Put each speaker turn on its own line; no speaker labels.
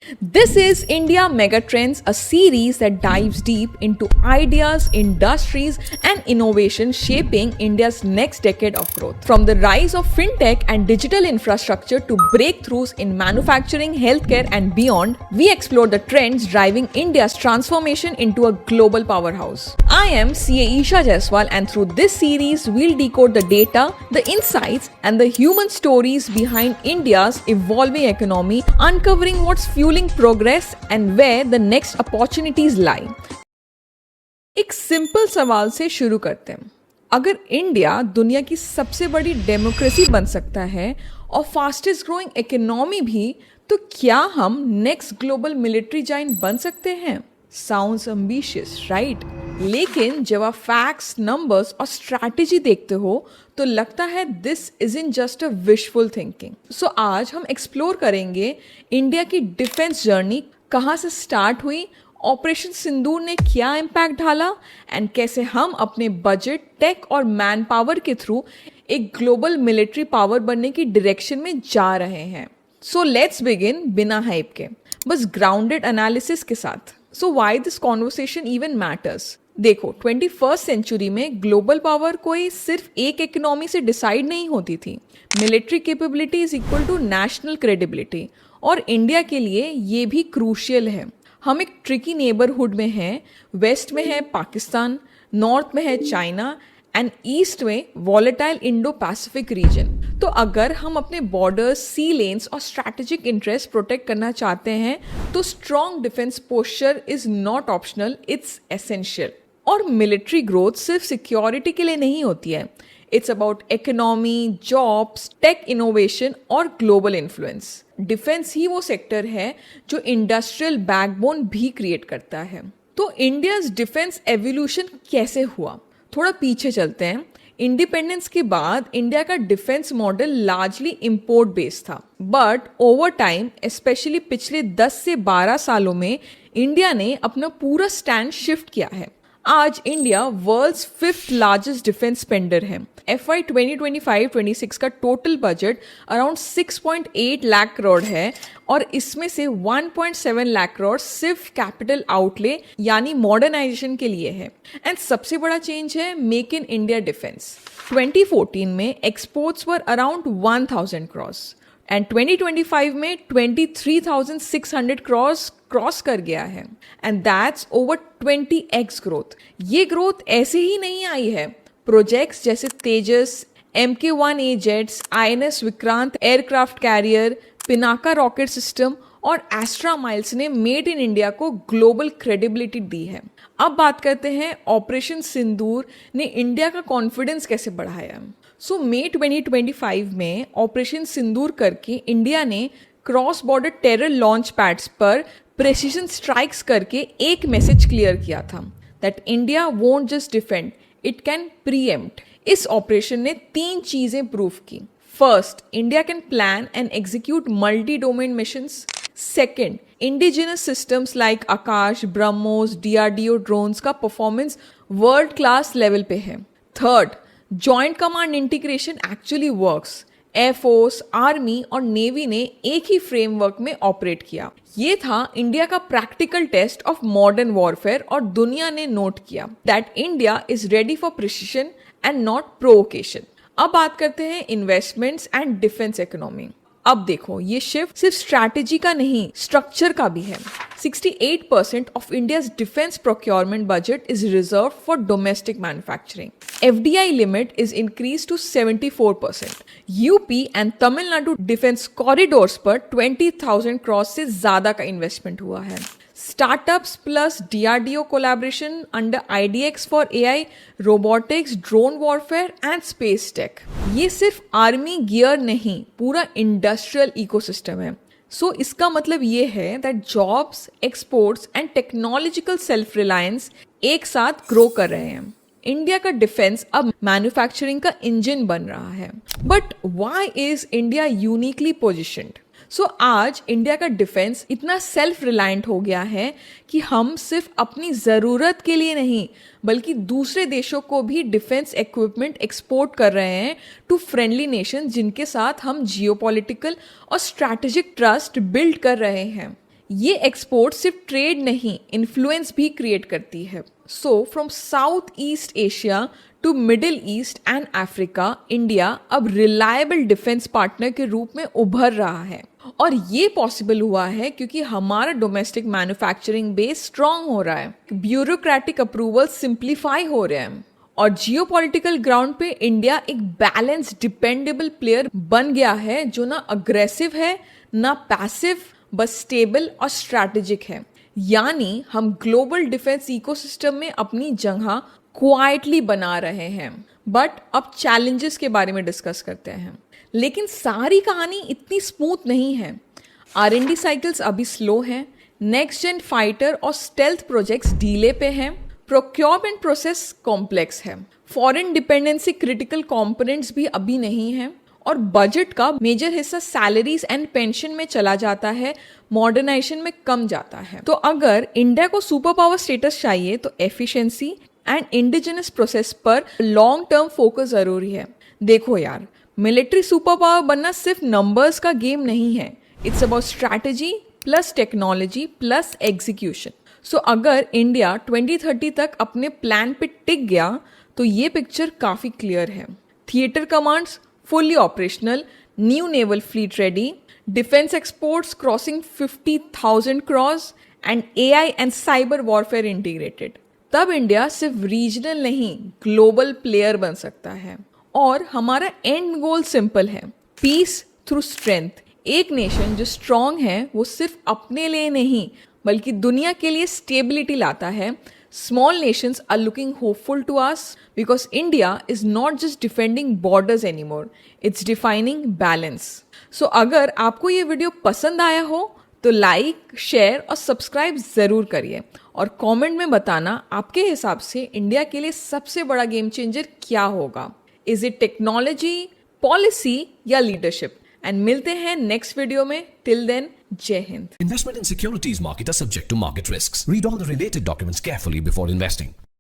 This is India Megatrends, a series that dives deep into ideas, industries, and innovation shaping India's next decade of growth. From the rise of fintech and digital infrastructure to breakthroughs in manufacturing, healthcare, and beyond, we explore the trends driving India's transformation into a global powerhouse. I am CA Isha Jaiswal, and through this series, we'll decode the data, the insights, and the human stories behind India's evolving economy, uncovering what's fueling progress and where the next opportunities lie. एक simple सवाल से शुरू करते हैं। अगर India दुनिया की सबसे बड़ी डेमोक्रेसी बन सकता है और फास्टेस्ट ग्रोइंग इकोनॉमी भी, तो क्या हम नेक्स्ट ग्लोबल मिलिट्री जाइंट बन सकते हैं? Sounds ambitious, right? लेकिन जब आप फैक्ट्स, नंबर्स और स्ट्रैटेजी देखते हो तो लगता है this isn't just a wishful thinking. So आज हम एक्सप्लोर करेंगे इंडिया की डिफेंस जर्नी कहाँ से स्टार्ट हुई, ऑपरेशन सिंदूर ने क्या इम्पैक्ट डाला, एंड कैसे हम अपने बजट, टेक और मैन पावर के थ्रू एक ग्लोबल मिलिट्री पावर बनने की डायरेक्शन में जा रहे हैं। सो लेट्स बिगिन बिना हाइप के, बस ग्राउंडेड एनालिसिस के साथ। So why this conversation even matters? देखो, 21st सेंचुरी में ग्लोबल पावर कोई सिर्फ एक इकोनॉमी से डिसाइड नहीं होती थी। Military capability is equal to national credibility, और इंडिया के लिए ये भी क्रूशियल है। हम एक ट्रिकी नेबरहुड में हैं। वेस्ट में है पाकिस्तान, नॉर्थ में है चाइना, एंड ईस्ट में वॉलेटाइल इंडो पैसिफिक रीजन। तो अगर हम अपने बॉर्डर्स, सी लेन्स और स्ट्रैटेजिक इंटरेस्ट प्रोटेक्ट करना चाहते हैं तो strong defence posture is not optional, it's essential. और मिलिट्री ग्रोथ सिर्फ सिक्योरिटी के लिए नहीं होती है, it's about economy, jobs, tech innovation और ग्लोबल इन्फ्लुएंस। डिफेंस ही वो सेक्टर है जो इंडस्ट्रियल बैकबोन भी क्रिएट करता है। तो इंडियाज डिफेंस एवोल्यूशन कैसे हुआ? थोड़ा पीछे चलते हैं। इंडिपेंडेंस के बाद इंडिया का defence model largely import based था, बट ओवर टाइम, स्पेशली पिछले 10 से 12 सालों में, इंडिया ने अपना पूरा स्टैंड शिफ्ट किया है। आज India world's 5th largest defence spender है। FY 2025-26 का total budget around 6.8 lakh crore है, और इसमें से 1.7 लाख करोड़ सिर्फ कैपिटल आउटले यानी मॉडर्नाइजेशन के लिए है। एंड सबसे बड़ा चेंज है मेक इन इंडिया डिफेंस। 2014 में exports were around 1000 crore and 2025 में 23,600 करोड़ क्रॉस कर गया है, and that's over 20x growth. ये ग्रोथ ऐसे ही नहीं आई है। प्रोजेक्ट्स जैसे तेजस, MK1A jets, INS Vikrant aircraft carrier, Pinaka rocket system और एस्ट्रा माइल्स ने मेड इन इंडिया को ग्लोबल क्रेडिबिलिटी दी है। अब बात करते हैं ऑपरेशन सिंदूर ने इंडिया का कॉन्फिडेंस कैसे बढ़ाया। सो मई 2025 में ऑपरेशन सिंदूर करके इंडिया ने cross border terror launch pads पर प्रेसिजन स्ट्राइक्स करके एक मैसेज क्लियर किया था that India won't just defend, it can pre-empt. इस ऑपरेशन ने 3 चीजें प्रूव की। First, India can plan and execute multi domain missions. Second, indigenous systems like Akash, BrahMos, DRDO drones का परफॉर्मेंस वर्ल्ड क्लास लेवल पे है। Third, joint command integration actually works. Air force, army और navy ने एक ही framework में operate किया। ये था इंडिया का practical test of modern warfare, और दुनिया ने नोट किया that India is ready for precision and not provocation. अब बात करते हैं इन्वेस्टमेंट्स एंड डिफेंस इकोनॉमी। अब देखो, ये शिफ्ट सिर्फ स्ट्रैटेजी का नहीं, स्ट्रक्चर का भी है। 68% of India's defence procurement budget is reserve for domestic manufacturing. FDI limit is increase to 74%। UP and Tamil Nadu defence corridors पर 20,000 करोड़ से ज्यादा का इन्वेस्टमेंट हुआ है। Startups plus DRDO collaboration under IDX for AI, robotics, drone warfare and space tech. ये सिर्फ army gear नहीं, पूरा इंडस्ट्रियल इकोसिस्टम है। सो इसका मतलब ये है that jobs, exports and technological self reliance एक साथ ग्रो कर रहे हैं। इंडिया का डिफेंस अब मैन्युफैक्चरिंग का इंजन बन रहा है। But why is India uniquely positioned? So आज इंडिया का डिफेंस इतना सेल्फ रिलायंट हो गया है कि हम सिर्फ अपनी ज़रूरत के लिए नहीं बल्कि दूसरे देशों को भी डिफेंस इक्विपमेंट एक्सपोर्ट कर रहे हैं टू फ्रेंडली नेशन जिनके साथ हम जियोपॉलिटिकल और स्ट्रैटेजिक ट्रस्ट बिल्ड कर रहे हैं। ये एक्सपोर्ट सिर्फ ट्रेड नहीं, इन्फ्लुएंस भी क्रिएट करती है। So from South East Asia to Middle East and Africa, India अब रिलायबल डिफेंस पार्टनर के रूप में उभर रहा है। और ये पॉसिबल हुआ है क्योंकि हमारा डोमेस्टिक मैन्युफैक्चरिंग बेस स्ट्रांग हो रहा है, ब्यूरोक्रेटिक अप्रूवल सिंप्लीफाई हो रहे हैं, और जियोपॉलिटिकल ग्राउंड पे इंडिया एक बैलेंस डिपेंडेबल प्लेयर बन गया है, जो ना अग्रेसिव है ना पैसिव, बस स्टेबल और स्ट्रैटेजिक है। यानी हम ग्लोबल डिफेंस इकोसिस्टम में अपनी जगह क्वाइटली बना रहे हैं। बट अब चैलेंजेस के बारे में डिस्कस करते हैं। लेकिन सारी कहानी इतनी स्मूथ नहीं है। R&D साइकिल्स अभी स्लो हैं, नेक्स्ट जेन फाइटर और स्टेल्थ प्रोजेक्ट्स डीले पे हैं, प्रोक्योरमेंट प्रोसेस कॉम्प्लेक्स है, फॉरेन डिपेंडेंसी क्रिटिकल कंपोनेंट्स भी अभी नहीं है, और बजट का मेजर हिस्सा सैलरीज एंड पेंशन में चला जाता है, मॉडर्नाइजेशन में कम जाता है। तो अगर इंडिया को सुपर पावर स्टेटस चाहिए तो एफिशिएंसी एंड इंडिजिनस प्रोसेस पर लॉन्ग टर्म फोकस जरूरी है। देखो यार, मिलिट्री सुपर पावर बनना सिर्फ नंबर्स का गेम नहीं है, it's about strategy plus technology plus execution. So अगर इंडिया 2030 तक अपने प्लान पे टिक गया तो ये पिक्चर काफ़ी क्लियर है। Theatre commands fully operational, new naval fleet ready, defense exports crossing 50,000 crores, and AI and cyber warfare integrated. तब इंडिया सिर्फ रीजनल नहीं, ग्लोबल प्लेयर बन सकता है। और हमारा एंड गोल सिंपल है, पीस थ्रू स्ट्रेंथ। एक नेशन जो स्ट्रांग है वो सिर्फ अपने लिए नहीं बल्कि दुनिया के लिए स्टेबिलिटी लाता है। Small nations are looking hopeful to us because India is not just defending borders anymore, it's defining balance. So अगर आपको ये वीडियो पसंद आया हो तो लाइक, शेयर और सब्सक्राइब ज़रूर करिए, और कमेंट में बताना आपके हिसाब से इंडिया के लिए सबसे बड़ा गेम चेंजर क्या होगा। इज इट टेक्नोलॉजी, पॉलिसी या लीडरशिप? एंड मिलते हैं नेक्स्ट वीडियो में। टिल देन, जय Hind.
Investment in securities market are subject to market risks. Read all the related documents carefully before investing.